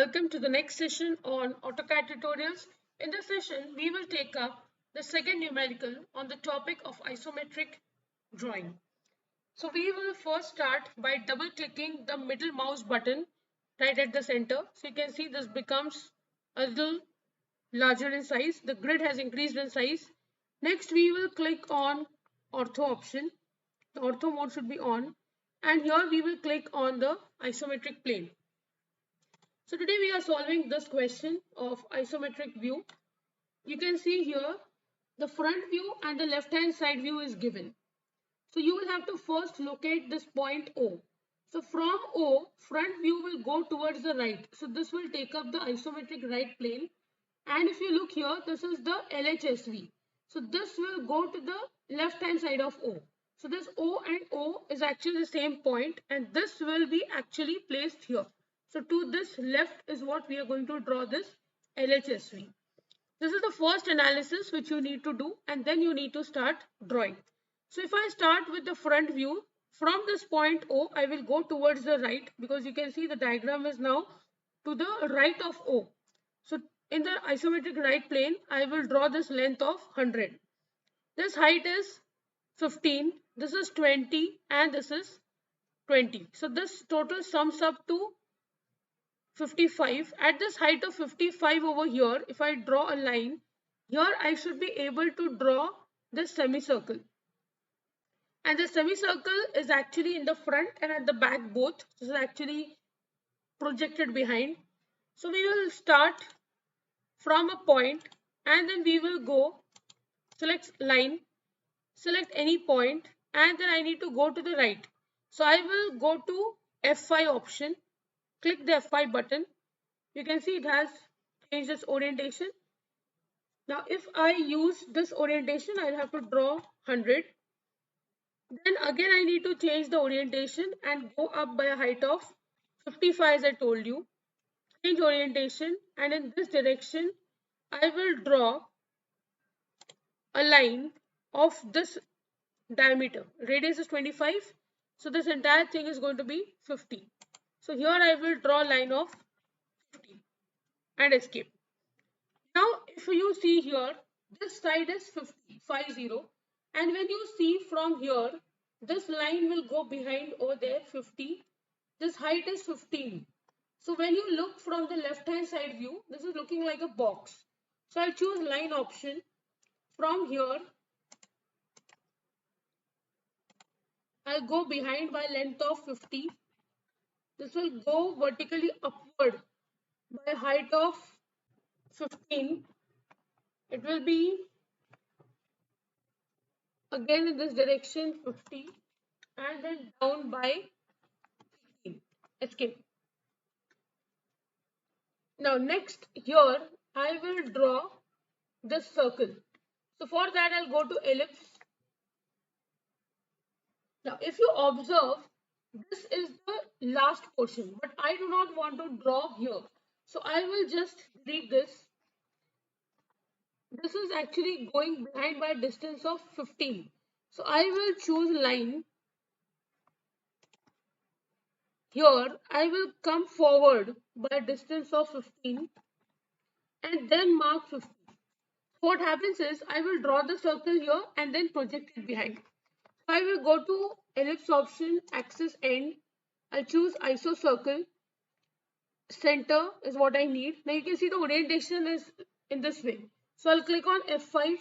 Welcome to the next session on AutoCAD tutorials. In this session, we will take up the second numerical on the topic of isometric drawing. So we will first start by double clicking the middle mouse button right at the center. So you can see this becomes a little larger in size. The grid has increased in size. Next, we will click on ortho option. The ortho mode should be on. And here we will click on the isometric plane. So today we are solving this question of isometric view. You can see here the front view and the left hand side view is given. So you will have to first locate this point O. So from O, front view will go towards the right. So this will take up the isometric right plane. And if you look here, this is the LHSV. So this will go to the left hand side of O. So this O and O is actually the same point and this will be actually placed here. So to this left is what we are going to draw this LHSV. This is the first analysis which you need to do and then you need to start drawing. So if I start with the front view, from this point O, I will go towards the right because you can see the diagram is now to the right of O. So in the isometric right plane, I will draw this length of 100. This height is 15, this is 20 and this is 20. So this total sums up to 55. At this height of 55 over here, if I draw a line, here I should be able to draw this semicircle. And the semicircle is actually in the front and at the back both. This is actually projected behind. So we will start from a point and then we will go, select line, select any point and then I need to go to the right. So I will go to F5 option, click the F5 button. You can see it has changed its orientation. Now if I use this orientation, I'll have to draw 100. Then again I need to change the orientation and go up by a height of 55 as I told you. Change orientation and in this direction I will draw a line of this diameter. Radius is 25. So this entire thing is going to be 50. So here I will draw a line of 50 and escape. Now if you see here, this side is 50, 50. And when you see from here, this line will go behind over there 50. This height is 15. So when you look from the left hand side view, this is looking like a box. So I'll choose line option. From here, I'll go behind by length of 50. This will go vertically upward by height of 15. It will be again in this direction 50 and then down by 15. Escape. Now next here I will draw this circle. So for that I'll go to ellipse. Now if you observe, this is the last portion but I do not want to draw here. So I will just delete this. This is actually going behind by a distance of 15. So I will choose line. Here I will come forward by a distance of 15 and then mark 50. What happens is I will draw the circle here and then project it behind. So I will go to ellipse option, axis end. I'll choose iso circle. Center is what I need. Now you can see the orientation is in this way. So I'll click on F5.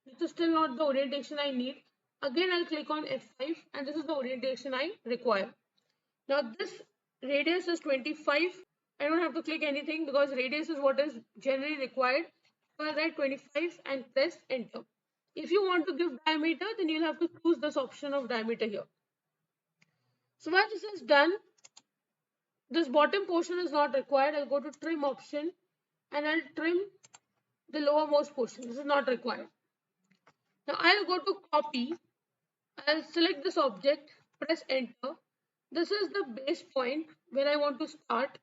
This is still not the orientation I need. Again I'll click on F5 and this is the orientation I require. Now this radius is 25. I don't have to click anything because radius is what is generally required. So I'll write 25 and press enter. If you want to give diameter, then you'll have to choose this option of diameter here. So once this is done, this bottom portion is not required. I'll go to trim option and I'll trim the lowermost portion. This is not required. Now I'll go to copy. I'll select this object, press enter. This is the base point where I want to start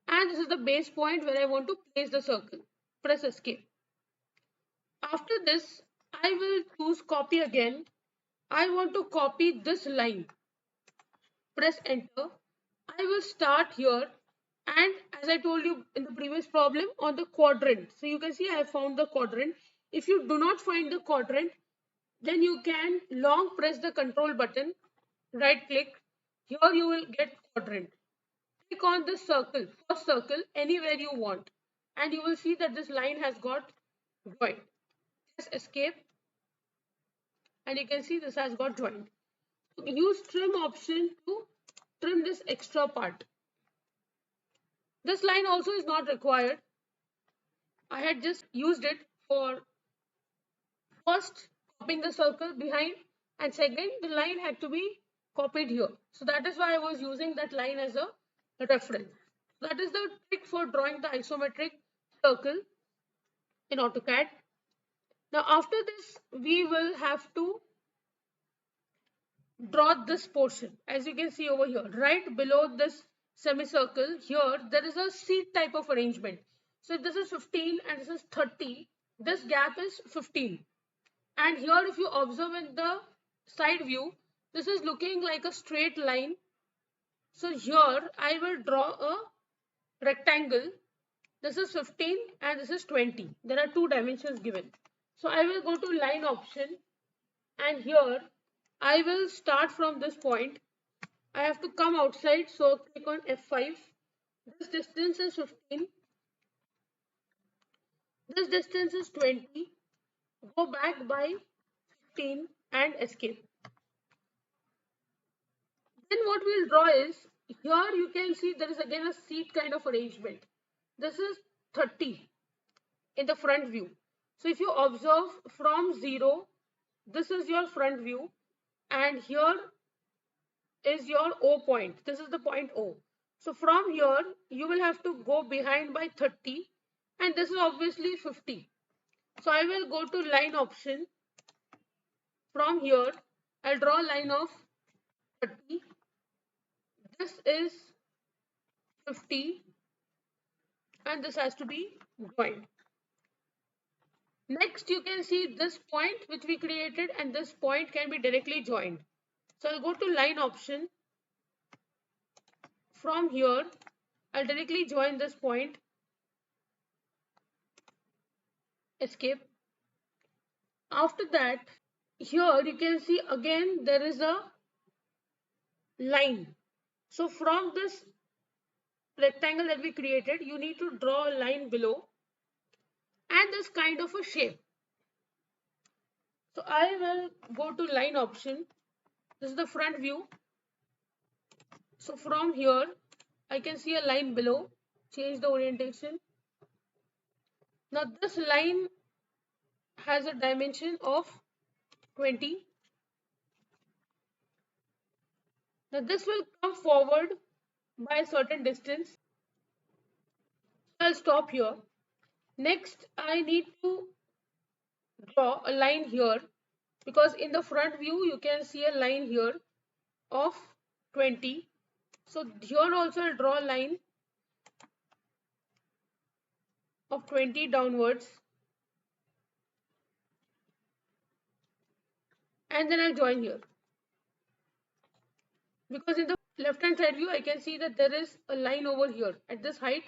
and this is the base point where I want to place the circle. Press escape. After this, I will choose copy again. I want to copy this line. Press enter. I will start here And as I told you in the previous problem, on the quadrant. So you can see I have found the quadrant. If you do not find the quadrant, then you can long press the control button, right click. Here you will get quadrant. Click on this circle, first circle, anywhere you want. And you will see that this line has got joined. Just escape. And you can see this has got joined. Use trim option to trim this extra part. This line also is not required. I had just used it for first copying the circle behind, and second the line had to be copied here. So that is why I was using that line as a reference. That is the trick for drawing the isometric circle in AutoCAD. Now after this we will have to draw this portion. As you can see over here, right below this semicircle, here there is a seat type of arrangement. So if this is 15 and this is 30, this gap is 15. And here if you observe in the side view, this is looking like a straight line. So here I will draw a rectangle. This is 15 and this is 20. There are two dimensions given. So I will go to line option, and here I will start from this point. I have to come outside, so click on F5. This distance is 15. This distance is 20. Go back by 15 and escape. Then what we'll draw is, here you can see there is again a seat kind of arrangement. This is 30 in the front view. So if you observe from 0, this is your front view, and here is your O point. This is the point O. So from here you will have to go behind by 30, and this is obviously 50. So I will go to line option. From here I'll draw a line of 30. This is 50 and this has to be joined. Next you can see this point which we created, and this point can be directly joined. So I'll go to line option. From here I'll directly join this point. Escape. After that, here you can see again there is a line. So from this rectangle that we created, you need to draw a line below and this kind of a shape. So I will go to line option. This is the front view. So from here I can see a line below. Change the orientation. Now this line has a dimension of 20. Now this will come forward by a certain distance. I'll stop here. Next I need to draw a line here, because in the front view you can see a line here of 20. So here also I'll draw a line of 20 downwards, and then I'll join here, because in the left hand side view I can see that there is a line over here. At this height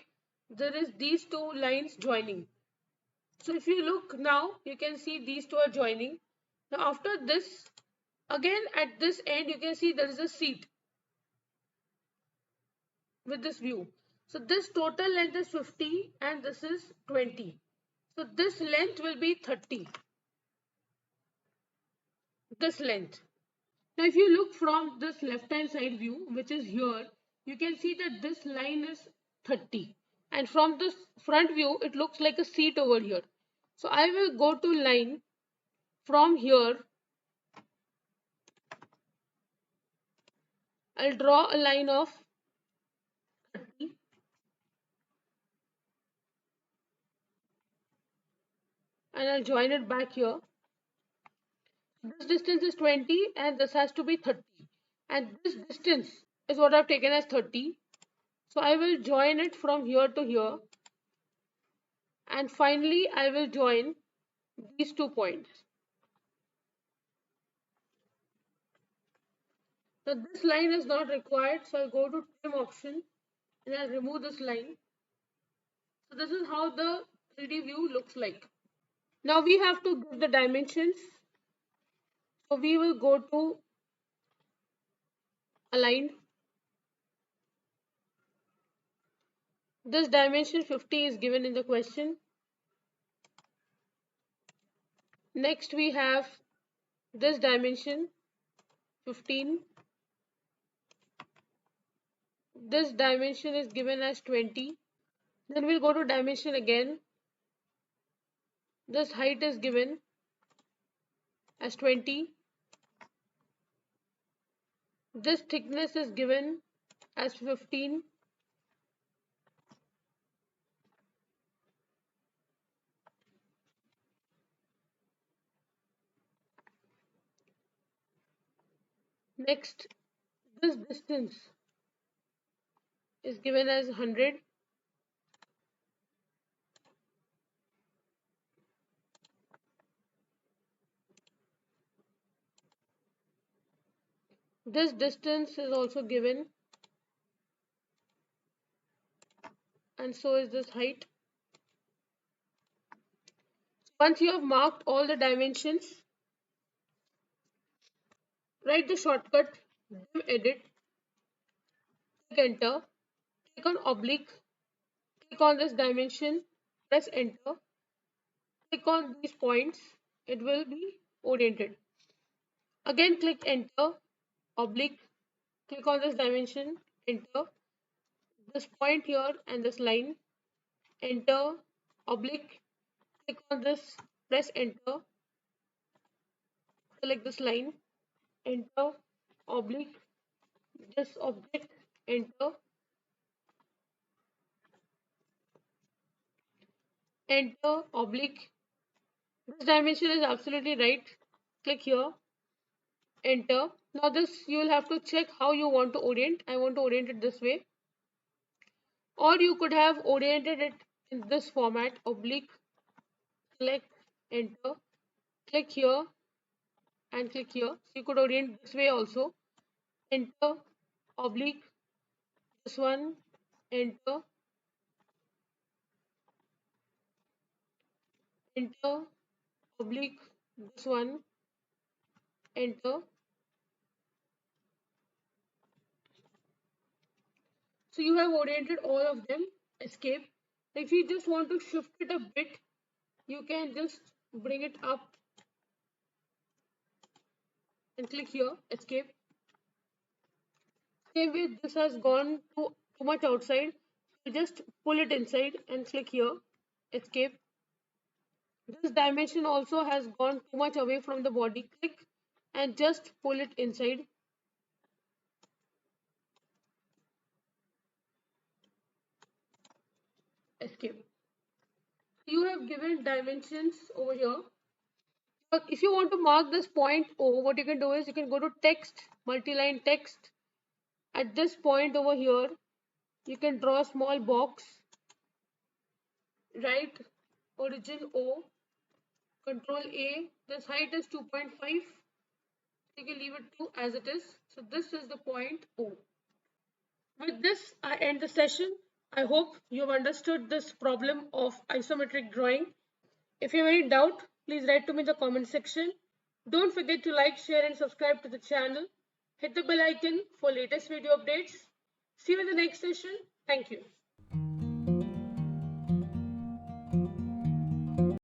there is these two lines joining. So if you look now, you can see these two are joining. Now after this, again at this end you can see there is a seat with this view. So this total length is 50 and this is 20. So this length will be 30. This length. Now if you look from this left hand side view, which is here, you can see that this line is 30. And from this front view, it looks like a seat over here. So I will go to line. From here I'll draw a line of 30. And I'll join it back here. This distance is 20 and this has to be 30. And this distance is what I've taken as 30. So I will join it from here to here. And finally I will join these 2 points. Now this line is not required, so I'll go to trim option. and I'll remove this line. So this is how the 3D view looks like. Now we have to give the dimensions. So we will go to align. This dimension 50 is given in the question. Next we have this dimension 15. This dimension is given as 20. Then we'll go to dimension again. This height is given as 20. This thickness is given as 15. Next, this distance is given as 100. This distance is also given, and so is this height. Once you have marked all the dimensions, write the shortcut dim edit, click enter, click on oblique, click on this dimension, press enter, click on these points, it will be oriented. Again click enter, oblique, click on this dimension, enter, this point here and this line, enter, oblique, click on this, press enter, select this line, enter, oblique, this object, enter, enter, oblique. This dimension is absolutely right. Click here, enter. Now this you will have to check how you want to orient. I want to orient it this way. Or you could have oriented it in this format, oblique, select, enter, click here and click here. So you could orient this way also. Enter, oblique, this one, enter, enter, oblique, this one, enter. So you have oriented all of them, escape. If you just want to shift it a bit, you can just bring it up and click here, escape. Same way, this has gone too much outside. You just pull it inside and click here, escape. This dimension also has gone too much away from the body. Click and just pull it inside. Escape. You have given dimensions over here. But if you want to mark this point O, what you can do is you can go to text, multi-line text. At this point over here, you can draw a small box. Write origin O, control A. This height is 2.5. You can leave it to as it is. So this is the point O. With this, I end the session. I hope you have understood this problem of isometric drawing. If you have any doubt, please write to me in the comment section. Don't forget to like, share and subscribe to the channel. Hit the bell icon for latest video updates. See you in the next session. Thank you.